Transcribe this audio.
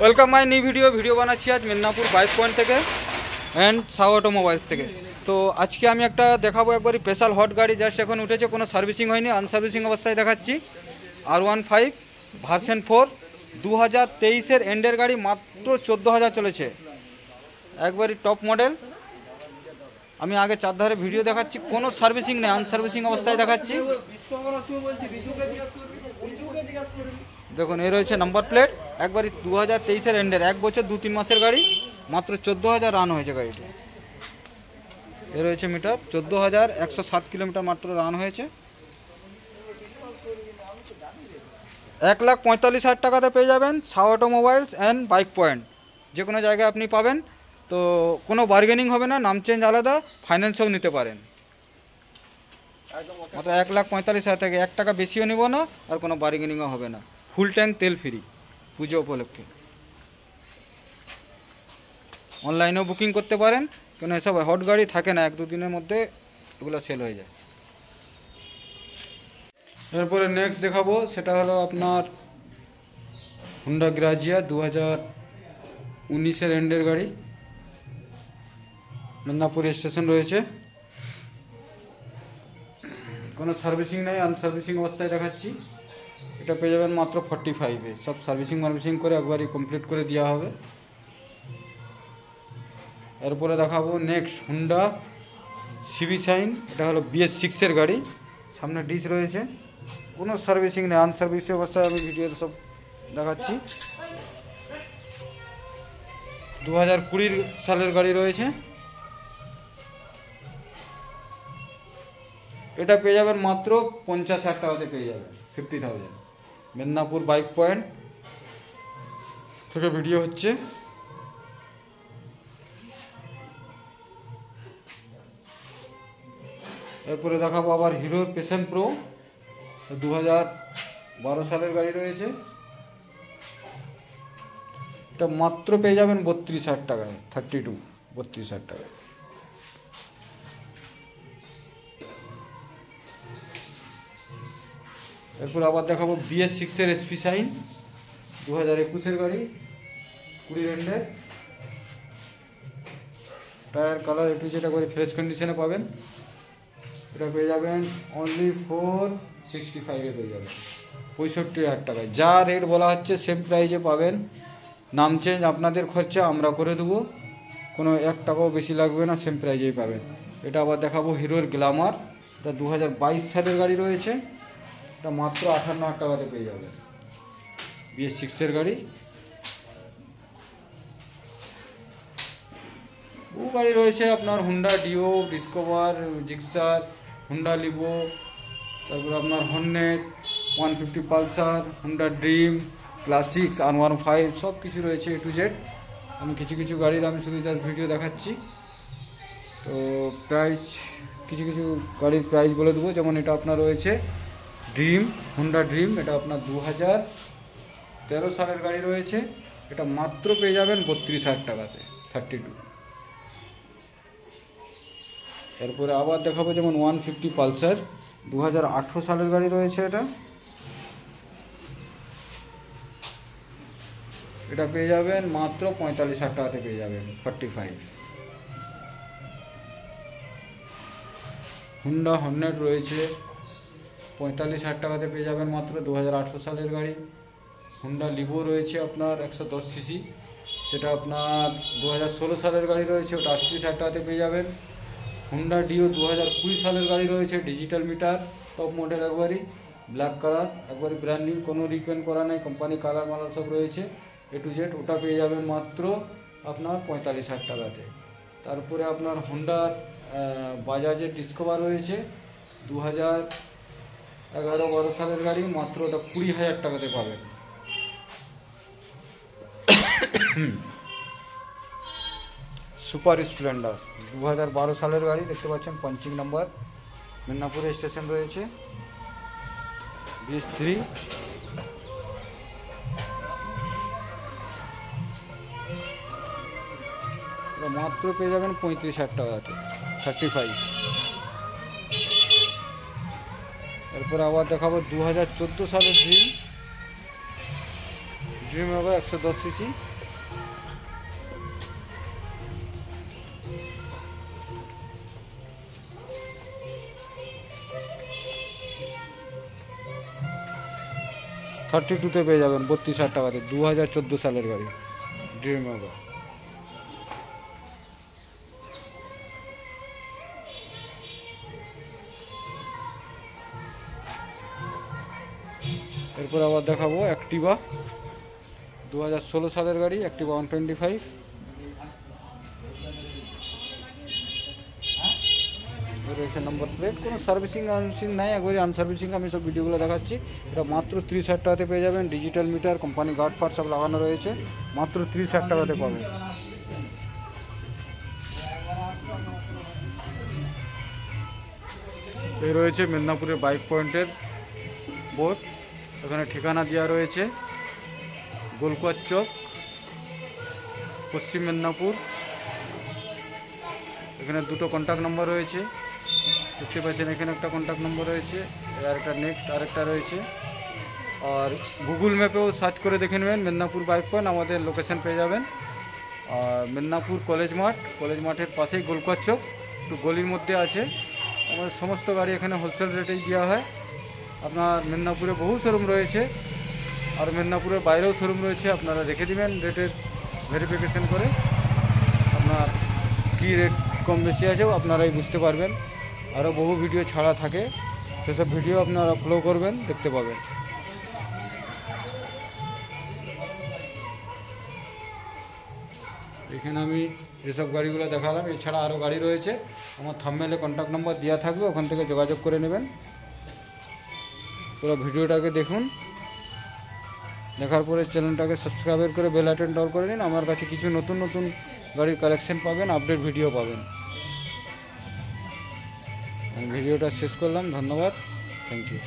Welcome my new video বানাচ্ছি আজ Medinipur bike point থেকে অ্যান্ড সাউ অটোমোবাইলস থেকে। তো আজকে আমি একটা দেখাবো একবারই স্পেশাল হট গাড়ি, জাস্ট এখন উঠেছে, কোনো সার্ভিসিং হয়নি, আনসার্ভিসিং অবস্থায় দেখাচ্ছি। R15 ভার্সন 4 2023-এর এন্ডের গাড়ি, মাত্র 14,000 চলেছে, একবারই টপ মডেল। আমি আগে চারধারে ভিডিও দেখাচ্ছি, কোনো সার্ভিসিং নেই, আনসার্ভিসিং অবস্থায় দেখাচ্ছি। দেখুন, এ রয়েছে নাম্বার প্লেট, একবারই 2023-এর এন্ডের, 1 বছর 2-3 মাসের গাড়ি, মাত্র 14,000 রান হয়েছে গাড়িটি। এ রয়েছে মিটার, 14,107 কিলোমিটার মাত্র রান হয়েছে। 1,45,000 টাকাতে পেয়ে যাবেন Sau automobiles and bike point. যে কোনো জায়গায় আপনি পাবেন, তো কোনো বার্গেনিং হবে না, নাম চেঞ্জ আলাদা, ফাইন্যান্সও নিতে পারেন। মাত্র 1,45,000 থেকে 1 টাকা বেশিও নিব না, আর কোনো বার্গেনিংও হবে না। ফুল ট্যাঙ্ক তেল ফ্রি, পুজো উপলক্ষে। অনলাইনেও বুকিং করতে পারেন, কেন এসব হট গাড়ি থাকে না, 1-2 দিনের মধ্যে এগুলো সেল হয়ে যায়। এরপরে নেক্সট দেখাবো, সেটা হলো আপনার হুন্ডা গ্রাজিয়া 2019-এর এন্ডের গাড়ি, মেদিনীপুর স্টেশন রয়েছে, কোনো সার্ভিসিং নেই, আনসার্ভিসিং অবস্থায় দেখাচ্ছি। এটা পেয়ে যাবেন মাত্র 45-এ, সব সার্ভিসিং করে একবারই কমপ্লিট করে দেওয়া হবে। এরপরে দেখাবো নেক্সট হুন্ডা সিবি শাইন, এটা হলো BS6-এর গাড়ি, সামনে ডিস রয়েছে, কোনো সার্ভিসিং নেই, আনসার্ভিসিং অবস্থায় আমি ভিডিওতে সব দেখাচ্ছি। 2020 সালের গাড়ি রয়েছে। এটা পেয়ে যাবেন মাত্র 50,000 টাকাতে পেয়ে যাবেন, 50,000। মেদিনীপুর বাইক পয়েন্ট থেকে ভিডিও হচ্ছে। এরপরে দেখাবো আবার হিরোর প্যাশন প্রো, 2012 সালের গাড়ি রয়েছে। এটা মাত্র পেয়ে যাবেন 32,000 টাকায়, 32,000 টাকায়। এরপর আবার দেখাবো BS6-এর SP শাইন, 2021-এর গাড়ি, 20 এন্ডের, টায়ার কালার একটু যেটা করে ফ্রেশ কন্ডিশনে পাবেন। এটা পেয়ে যাবেন অনলি 465-এ পেয়ে যাবেন, 65,000 টাকায়। যা রেট বলা হচ্ছে সেম প্রাইজে পাবেন, নাম চেঞ্জ আপনাদের খরচা আমরা করে দেবো, কোনো 1 টাকাও বেশি লাগবে না, সেম প্রাইজেই পাবেন। এটা আবার দেখাবো হিরোর গ্ল্যামার, এটা 2022 সালের গাড়ি রয়েছে, এটা মাত্র 58,000 টাকাতে পেয়ে যাবেন, BS6-এর গাড়ি। ও গাড়ি রয়েছে আপনার Honda Dio, Discover, Gixxer, Honda Livo, তারপর আপনার Hornet, 150 Pulsar, Honda Dream, classics, R15, সব কিছু রয়েছে A to Z। আমি কিছু গাড়ির আমি শুধু জাস্ট ভিডিও দেখাচ্ছি। তো প্রাইস, কিছু গাড়ির প্রাইস বলে দেবো। যেমন এটা আপনার রয়েছে ড্রিম, হুন্ডা ড্রিম, এটা আপনার 2013 সালের গাড়ি রয়েছে, এটা মাত্র পেয়ে যাবেন 32,000 টাকাতে, 32। এরপরে আবার দেখাবো যেমন 150 পালসার, 2018 সালের গাড়ি রয়েছে, এটা পেয়ে যাবেন মাত্র 45,000 টাকাতে পেয়ে যাবেন, 45। হুন্ডা হর্নেট রয়েছে, 45,000 টাকাতে পেয়ে যাবেন মাত্র, 2018 সালের গাড়ি। হুন্ডা লিভো রয়েছে আপনার 110 সিসি, সেটা আপনার 2016 সালের গাড়ি রয়েছে, ওটা 38,000 টাকাতে পেয়ে যাবেন। হুন্ডা ডিও 2020 সালের গাড়ি রয়েছে, ডিজিটাল মিটার, টপ মডেল, একবারই ব্ল্যাক কালার, একবারই ব্র্যান্ড নিউ, কোনো রিপেন্ট করা নেই, কোম্পানি কালার মালার সব রয়েছে A to Z। ওটা পেয়ে যাবেন মাত্র আপনার 45,000 টাকাতে। তারপরে আপনার হুন্ডা বাজাজের ডিসকভার রয়েছে, 2011-12 সালের গাড়ি, মাত্র ওটা 20,000 টাকাতে পাবেন। সুপার স্প্লেন্ডার 2012 সালের গাড়ি, দেখতে পাচ্ছেন পাঞ্চিং নাম্বার, মেদিনীপুর স্টেশন রয়েছে, BS3। মাত্র পেয়ে যাবেন 35,000 টাকাতে, 35। এরপর আবার দেখাবো 2014 সালের ড্রিম, ড্রিম ওয়াগন 110 সিসি। $32 পেয়ে যাবেন 32,000 টাকাতে, 2014 সালের গাড়ি ড্রিম ওয়াগন। এরপর আবার দেখাবো অ্যাক্টিভা, 2016 সালের গাড়ি, অ্যাক্টিভা 125। রয়েছে নম্বর প্লেট, কোনো সার্ভিসিং নাই, একবারে আনসার্ভিসিং। আমি সব ভিডিওগুলো দেখাচ্ছি। এটা মাত্র 30,000 টাকাতে পেয়ে যাবেন। ডিজিটাল মিটার, কোম্পানি গার্ড ফার্ড সব লাগানো রয়েছে, মাত্র 30,000 টাকাতে পাবেন। এই রয়েছে মেদিনীপুরের বাইক পয়েন্টের বোর্ড, এখানে ঠিকানা দেওয়া রয়েছে গোলকুয়ার চক, পশ্চিম মেদিনীপুর। এখানে দুটো কন্ট্যাক্ট নম্বর রয়েছে, দেখতে পাচ্ছেন এখানে একটা কন্ট্যাক্ট নম্বর রয়েছে, আর একটা নেক্সট আরেকটা রয়েছে। আর গুগল ম্যাপেও সার্চ করে দেখে নেবেন মেদিনীপুর বাইক পয়েন্ট, আমাদের লোকেশন পেয়ে যাবেন। আর মেদিনীপুর কলেজ মাঠের পাশেই গোলকুয়ার চক, একটু গলির মধ্যে আছে। আমাদের সমস্ত গাড়ি এখানে হোলসেল রেটেই দেওয়া হয়। আপনার মেদিনীপুরে বহু শোরুম রয়েছে, আর মেদিনীপুরের বাইরেও শোরুম রয়েছে। আপনারা রেখে দিবেন রেটের ভেরিফিকেশন করে, আপনার কী রেট কম বেশি আছে আপনারাই বুঝতে পারবেন। আরও বহু ভিডিও ছাড়া থাকে, সেসব ভিডিও আপনারা ফলো করবেন, দেখতে পাবেন। এখানে আমি যেসব গাড়িগুলো দেখালাম, এছাড়া আরও গাড়ি রয়েছে। আমার থাম্বনেলে কন্ট্যাক্ট নাম্বার দেওয়া থাকবে, ওখান থেকে যোগাযোগ করে নেবেন। পুরো ভিডিওটাকে দেখুন, দেখার পরে চ্যানেলটাকে সাবস্ক্রাইব করে বেল আইকনটা অল করে দিন। আমার কাছে কিছু নতুন নতুন গাড়ির কালেকশন পাবেন, আপডেট ভিডিও পাবেন। ভিডিওটা শেষ করলাম, ধন্যবাদ, থ্যাংক ইউ।